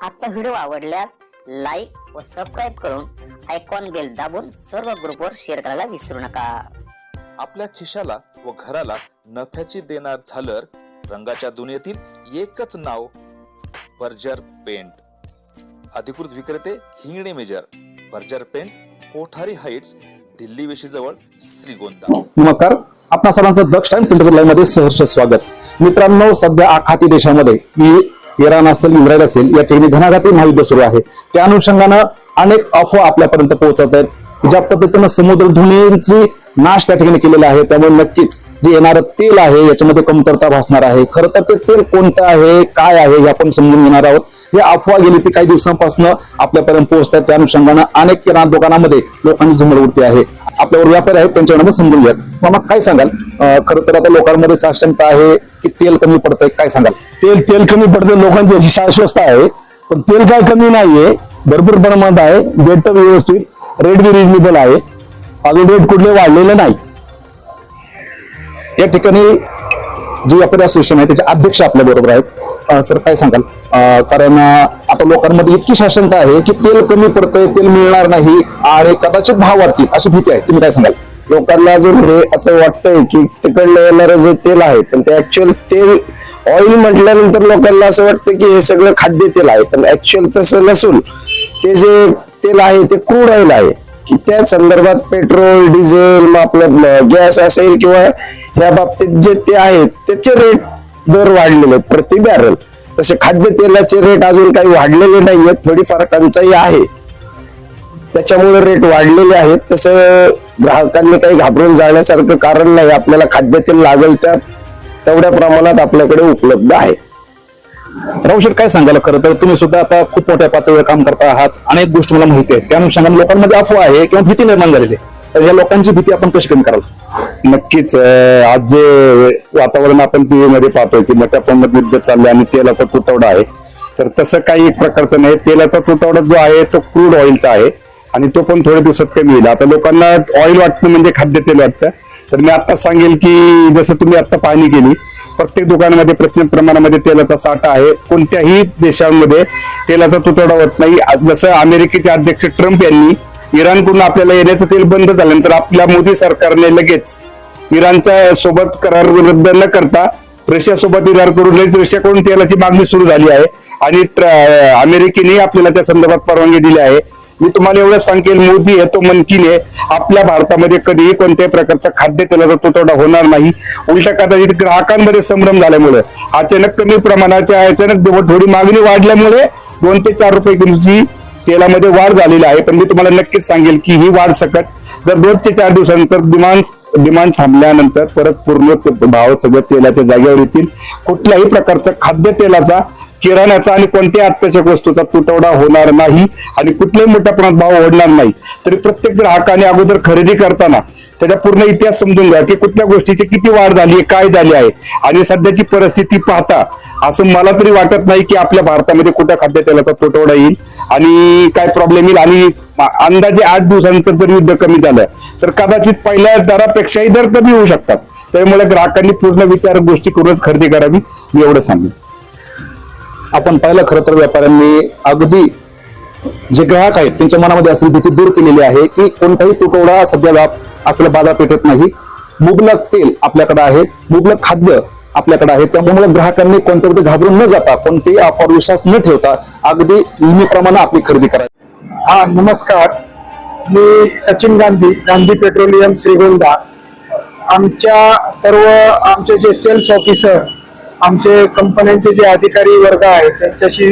आजचा व्हिडिओ आवडल्यास लाईक व सबस्क्राईब करून आयकॉन बेल दाबून सर्व ग्रुपवर शेअर करायला विसरू नका। आपल्या खिशाला व घराला नफ्याची देणार झालर रंगाच्या दुनियेतील एकच नाव बर्जर पेंट। अधिकृत विक्रेते Hingane major, Berger paint, Kothari heights, Delhi वेशी जवळ, श्रीगोंदा। नमस्कार, आपणा सर्वांचं दक्ष टाइम 24 लाईव्ह मध्ये सहर्ष स्वागत। मित्रांनो, सध्या आखाती देशामध्ये इराण असेल, इस्रायल असेल, या ठिकाणी घणाघाती महायुद्ध सुरू आहे। त्या अनुषंगानं अनेक अफवा आपल्यापर्यंत पोहोचत आहेत। ज्या पद्धतीनं समुद्र धुनीची नाश त्या ठिकाणी केलेला आहे, त्यामुळे नक्कीच जे येणारं तेल आहे याच्यामध्ये कमतरता भासणार आहे। खरं तर ते तेल कोणतं आहे, काय आहे, हे आपण समजून घेणार आहोत। ही अफवा गेली ती काही दिवसांपासून आपल्यापर्यंत पोहोचतात। त्या अनुषंगानं अनेक किराणा दुकानामध्ये लोकांची झुंबड उडते आहे। आपल्यावर व्यापारी आहेत, त्यांच्याकडे समजून घ्या। मग काय सांगाल, खरं तर आता लोकांमध्ये साशंकता आहे की तेल कमी पडतंय, काय सांगाल? तेल कमी पडते, लोकांची अशी शाश्वत आहे, पण तेल काय कमी नाहीये, भरपूर प्रमाणात आहे। रेट तर व्यवस्थित, रेट बी रिजनेबल आहे, अजून रेट कुठले वाढलेले नाही। या ठिकाणी जे व्यापारी असोसिएशन आहे त्याचे अध्यक्ष आपल्या बरोबर आहेत। सर, काय सांगाल? कारण आता लोकांमध्ये इतकी शासनता आहे की तेल कमी पडतंय, तेल मिळणार नाही आणि कदाचित भाव वाढतील अशी भीती आहे, तुम्ही काय सांगाल? लोकांना अजून हे असं वाटतंय की तिकडलं येणारं जे तेल आहे, पण ते ऍक्च्युअल तेल ऑइल म्हटल्यानंतर लोकांना असं वाटतं की हे सगळं खाद्य तेल आहे, पण ऍक्च्युअल तसं नसून ते जे तेल आहे ते क्रूड ऑइल आहे। की त्या संदर्भात पेट्रोल, डिझेल, मग आपलं गॅस असेल किंवा ह्या बाबतीत जे ते आहेत त्याचे रेट दर वाढलेले आहेत प्रति बॅरल। तसे खाद्य तेलाचे रेट अजून काही वाढलेले नाहीयेत, थोडीफार टंचाई आहे, त्याच्यामुळे रेट वाढलेले आहेत। तसं ग्राहकांनी काही घाबरून जाण्यासारखं कारण नाही। आपल्याला खाद्यतेल लागेल त्या तेवढ्या प्रमाणात आपल्याकडे उपलब्ध आहे। रावशेठ, काय सांगाल? खरं तर तुम्ही सुद्धा आता खूप मोठ्या पातळीवर काम करता आहात, अनेक गोष्टी मला माहिती आहेत। त्या अनुषंगाने लोकांमध्ये अफवा आहे किंवा भीती निर्माण झालेली आहे, तर या लोकांची भीती आपण कशी कमी कराल? नक्कीच, आज जे वातावरण आपण टीव्ही मध्ये पाहतोय की मोठ्या प्रमाणात युद्ध चाललंय आणि तेलाचा तुटवडा आहे, तर तसं काही एक प्रकारचं नाही। तेलाचा तुटवडा जो आहे तो क्रूड ऑइलचा आहे आणि तो पण थोड्या दिवसात कमी येईल। आता लोकांना ऑइल वाटतं म्हणजे खाद्यतेल वाटतं, तर मी आता सांगेल की जसं तुम्ही आता पाहणी केली, प्रत्येक दुकानामध्ये प्रचंड प्रमाणामध्ये तेलाचा साठा आहे। कोणत्याही देशांमध्ये तेलाचा तुटवडा होत नाही। आज जसं अमेरिकेचे अध्यक्ष ट्रम्प यांनी इराणकडून आपल्याला येण्याचं तेल बंद झाल्यानंतर आपल्या मोदी सरकारने लगेच इराणच्या सोबत करार रद्द न करता रशिया सोबत करार करून रशियाकडून तेलाची मागणी सुरू झाली आहे आणि अमेरिकेने आपल्याला त्या संदर्भात परवानगी दिली आहे। मी तुम्हाला एवढंच सांगेल, मोदी आहे तो मनकीने आपल्या भारतामध्ये कधीही कोणत्याही प्रकारचा खाद्य तेलाचा तुटवडा होणार नाही। उलटा कदाचित ग्राहकांमध्ये संभ्रम झाल्यामुळे अचानक कमी प्रमाणाच्या थोडी मागणी वाढल्यामुळे 2 ते 4 रुपये किलोची तेलामध्ये वाढ झालेली आहे। पण मी तुम्हाला नक्कीच सांगेल की ही वाढ सकट जर 2 ते 4 दिवसानंतर डिमांड थांबल्यानंतर परत पूर्ण भाव सगळं तेलाच्या जागेवर येतील। कुठल्याही प्रकारचा खाद्य तेलाचा, किराण्याचा आणि कोणत्याही अत्यावश्यक वस्तूचा तुटवडा होणार नाही आणि कुठल्याही मोठ्या प्रमाणात भाव वाढणार नाही। तरी प्रत्येक ग्राहकाने अगोदर खरेदी करताना त्याचा पूर्ण इतिहास समजून घ्या की कुठल्या गोष्टीची किती वाढ झाली आहे, काय झाली आहे आणि सध्याची परिस्थिती पाहता असं मला तरी वाटत नाही की आपल्या भारतामध्ये कुठल्या खाद्यतेलाचा तुटवडा येईल आणि काय प्रॉब्लेम येईल। आणि अंदाजे 8 दिवसानंतर जर युद्ध कमी झालं तर कदाचित पहिल्या दरापेक्षाही दर कमी होऊ शकतात। त्यामुळे ग्राहकांनी पूर्ण विचार गोष्टी करूनच खरेदी करावी, मी एवढं सांगेन। आपण पाहिलं, खरं तर व्यापाऱ्यांनी अगदी जे ग्राहक आहेत त्यांच्या मनामध्ये असलेली भीती दूर केलेली आहे की कोणताही तुटवडा सध्या असलेल्या बाजारपेठेत नाही। मुबलक तेल आपल्याकडे आहे, मुबलक खाद्य आपल्याकडे आहे, त्यामुळे ग्राहकांनी कोणत्याही घाबरून न जाता, कोणतेही अफवावर विश्वास न ठेवता अगदी नेहमीप्रमाणे आपली खरेदी करावी। हा, नमस्कार, मी सचिन गांधी, गांधी पेट्रोलियम, श्रीगोंदा। आमचे जे सेल्स ऑफिसर, आमचे कंपन्यांचे जे अधिकारी वर्ग आहेत त्यांच्याशी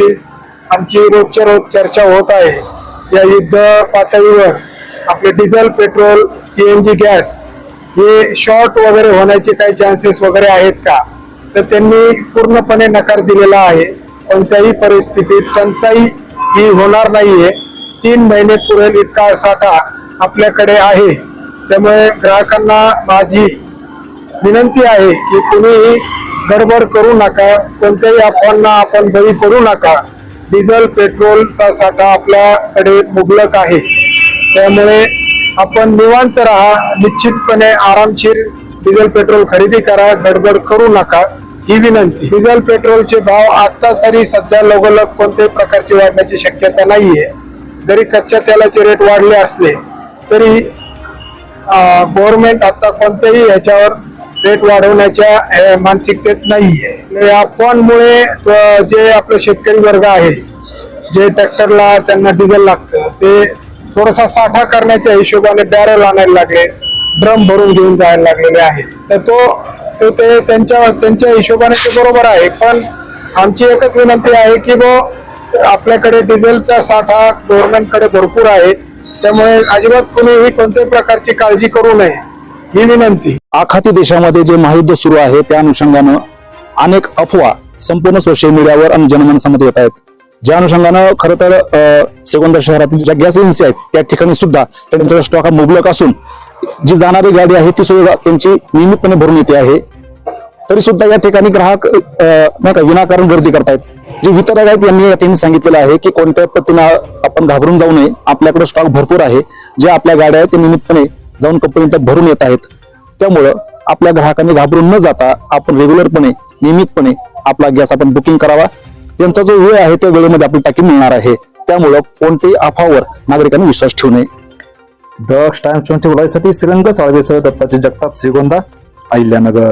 आमची रोजच्या रोज चर्चा होत आहे। या युद्ध पातळीवर आपले डिझेल, पेट्रोल, CNG गॅस हे शॉर्ट वगैरे होण्याचे काही चान्सेस वगैरे आहेत का? तर त्यांनी पूर्णपणे नकार दिलेला आहे। कोणत्याही परिस्थितीत टंचाई ही होणार नाहीये। 3 महिने पुरेल इतका साठा आपल्याकडे आहे। त्यामुळे ग्राहकांना माझी विनंती आहे की तुम्ही गडबड करू नका, कोणत्याही अफवांना आपण बळी पडू नका। डिझेल, पेट्रोलचा साठा आपल्याकडे मुबलक आहे, त्यामुळे आपण निवांत राहा, निश्चितपणे आरामशीर डिझेल पेट्रोल खरेदी करा, गडबड करू नका। ही विनंती. डिझेल पेट्रोलचे भाव आता तरी सध्या लगोलग कोणत्याही प्रकारची वाढण्याची शक्यता नाहीये. जरी कच्च्या तेलाचे रेट वाढले असले तरी गव्हर्नमेंट आता कोणत्याही ह्याच्यावर रेट वाढवण्याच्या मानसिकतेत नाहीये. या अफवांमुळे जे आपले शेतकरी वर्ग आहे, जे ट्रॅक्टरला त्यांना डिझेल लागतं, ते थोडासा साठा करण्याच्या हिशोबाने बॅरल आणायला लागले, ड्रम भरून घेऊन जायला लागलेले आहे. तर ते त्यांच्या हिशोबाने ते बरोबर आहे. पण आमची एकच विनंती आहे की आपल्याकडे डिझेलचा साठा गव्हर्नमेंटकडे भरपूर आहे, त्यामुळे अजिबात कुणीही कोणत्याही प्रकारची काळजी करू नये, ही विनंती. आखाती देशामध्ये जे महायुद्ध सुरू आहे त्या अनुषंगानं अनेक अफवा संपूर्ण सोशल मीडियावर आणि जनमानसामध्ये येत आहेत. ज्या अनुषंगानं खरं तर श्रीगोंदा शहरातील ज्या गॅस एजन्सी आहेत त्या ठिकाणी सुद्धा त्यांचा स्टॉक हा मुबलक असून जी जाणारी गाडी आहे ती सुद्धा त्यांची नियमितपणे भरून येते आहे. तरी सुद्धा या ठिकाणी ग्राहक नाही का विनाकारण गर्दी करतायत. जे वितरक आहेत यांनी या ठिकाणी सांगितलेलं आहे की कोणत्या पद्धतीने आपण घाबरून जाऊ नये, आपल्याकडे स्टॉक भरपूर आहे. जे आपल्या गाड्या आहेत ते नियमितपणे जाऊन कंपनीत भरून येत आहेत. त्यामुळं आपल्या ग्राहकांनी घाबरून न जाता आपण रेग्युलरपणे नियमितपणे आपला गॅस आपण बुकिंग करावा. त्यांचा जो वेळ आहे त्या वेळेमध्ये आपली टाकी मिळणार आहे. त्यामुळं कोणत्याही अफवावर नागरिकांनी विश्वास ठेवू नये. द टाइम्स 24 साठी श्रीरंग साळवेसह दत्ताजी जगताप, श्रीगोंदा, अहिल्यानगर.